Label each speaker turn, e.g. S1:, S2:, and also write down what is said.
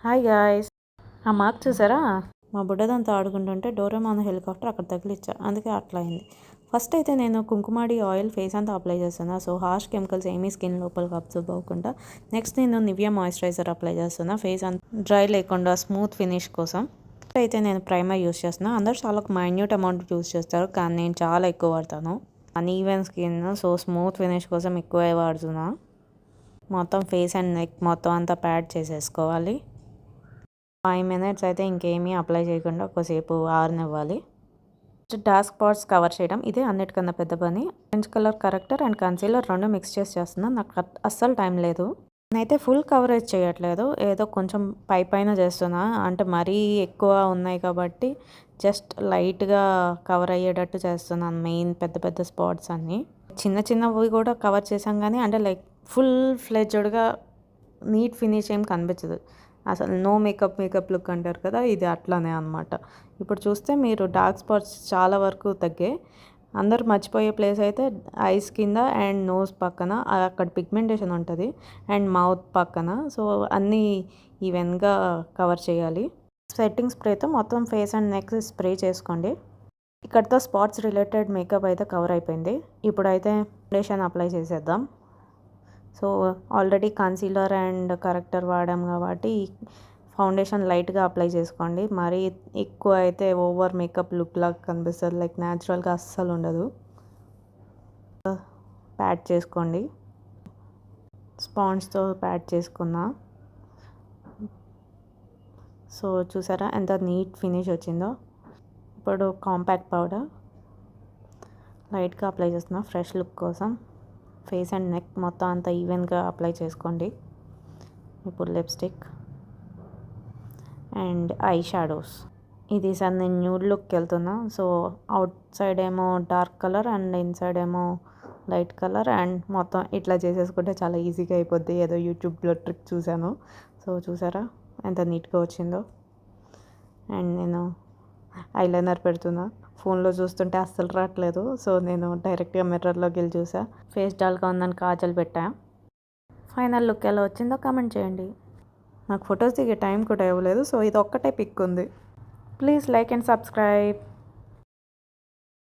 S1: Hi guys, ఆ mark చూసారా? మా బుడ్డదంతా ఆడుకుంటుంటే డోరేమాన్ హెలికాప్టర్ అక్కడ తగిలిచ్చా, అందుకే అట్లా అయింది. ఫస్ట్ అయితే నేను కుంకుమాడి ఆయిల్ ఫేస్ అంతా అప్లై చేస్తున్నా, సో హార్ష్ కెమికల్స్ ఏమీ స్కిన్ లోపలికి అబ్జర్వ్ అవ్వకుండా. నెక్స్ట్ నేను నివియా మాయిశ్చరైజర్ అప్లై చేస్తున్నా, ఫేస్ అంతా డ్రై లేకుండా స్మూత్ ఫినిష్ కోసం. అయితే నేను ప్రైమర్ యూస్ చేస్తున్నా. అందరూ చాలా మైన్యూట్ అమౌంట్ యూస్ చేస్తారు, కానీ నేను చాలా ఎక్కువ వాడతాను. Uneven skin, so smooth finish కోసం ఎక్కువే వాడుతున్నా. మొత్తం ఫేస్ అండ్ నెక్ మొత్తం అంతా ప్యాడ్ చేసేసుకోవాలి. 5 మినిట్స్ అయితే ఇంకేమీ అప్లై చేయకుండా ఒకసేపు ఆరనివ్వాలి. డార్క్ స్పాట్స్ కవర్ చేయడం ఇదే అన్నిటికన్నా పెద్ద పని. Orange colour corrector and concealer రెండు మిక్స్ చేసి చేస్తున్నాను. నాకు అస్సలు టైం లేదు. నేనైతే ఫుల్ కవరేజ్ చేయట్లేదు, ఏదో కొంచెం పైన చేస్తున్నా. అంటే మరీ ఎక్కువ ఉన్నాయి కాబట్టి జస్ట్ లైట్గా కవర్ అయ్యేటట్టు చేస్తున్నాను. మెయిన్ పెద్ద పెద్ద స్పాట్స్ అన్నీ చిన్న చిన్నవి కూడా కవర్ చేసాం, కానీ అంటే లైక్ ఫుల్ ఫ్లెడ్జ్డ్గా నీట్ ఫినిష్ ఏం కనిపించదు. అసలు నో మేకప్ లుక్ అంటారు కదా, ఇది అట్లానే అనమాట. ఇప్పుడు చూస్తే మీరు డార్క్ స్పాట్స్ చాలా వరకు తగ్గాయి. అందరు మర్చిపోయే ప్లేస్ అయితే ఐస్ కింద అండ్ నోస్ పక్కన అక్కడ పిగ్మెంటేషన్ ఉంటుంది, అండ్ మౌత్ పక్కన. సో అన్నీ ఈవెన్గా కవర్ చేయాలి. సెట్టింగ్ స్ప్రేతో మొత్తం ఫేస్ అండ్ నెక్ స్ప్రే చేసుకోండి. ఇక్కడతో స్పాట్స్ రిలేటెడ్ మేకప్ అయితే కవర్ అయిపోయింది. ఇప్పుడైతే ఫౌండేషన్ అప్లై చేసేద్దాం. So already concealer and corrector వాడాం కాబట్టి ఫౌండేషన్ లైట్గా అప్లై చేసుకోండి. మరీ ఎక్కువ అయితే ఓవర్ మేకప్ లుక్ లాగా కనిపిస్తుంది, లైక్ న్యాచురల్గా అస్సలు ఉండదు. ప్యాడ్ చేసుకోండి. స్పాంజ్తో ప్యాడ్ చేసుకున్నా. సో చూసారా ఎంత నీట్ ఫినిష్ వచ్చిందో. ఇప్పుడు కాంపాక్ట్ పౌడర్ లైట్గా అప్లై చేస్తున్నా ఫ్రెష్ లుక్ కోసం. ఫేస్ అండ్ నెక్ మొత్తం అంతా ఈవెన్గా అప్లై చేసుకోండి. ఇప్పుడు లిప్స్టిక్ అండ్ ఐ షాడోస్. ఇది సార్ నేను న్యూడ్ లుక్కి వెళ్తున్నా. సో అవుట్ సైడ్ ఏమో డార్క్ కలర్ అండ్ ఇన్సైడ్ ఏమో లైట్ కలర్, అండ్ మొత్తం ఇట్లా చేసేసుకుంటే చాలా ఈజీగా అయిపోద్ది. ఏదో యూట్యూబ్లో ట్రిక్ చూశాను. సో చూసారా ఎంత నీట్గా వచ్చిందో. అండ్ నేను ఐలైనర్ పెడుతున్నా. ఫోన్లో చూస్తుంటే అస్సలు రావట్లేదు, సో నేను డైరెక్ట్గా మిర్రర్లోకి వెళ్ళి చూసా. ఫేస్ డాల్గా ఉందని కాజల్ పెట్టా. ఫైనల్ లుక్ ఎలా వచ్చిందో కామెంట్ చేయండి. నాకు ఫొటోస్ దిగే టైం కూడా ఇవ్వలేదు, సో ఇది ఒక్కటే పిక్ ఉంది. Please like and subscribe.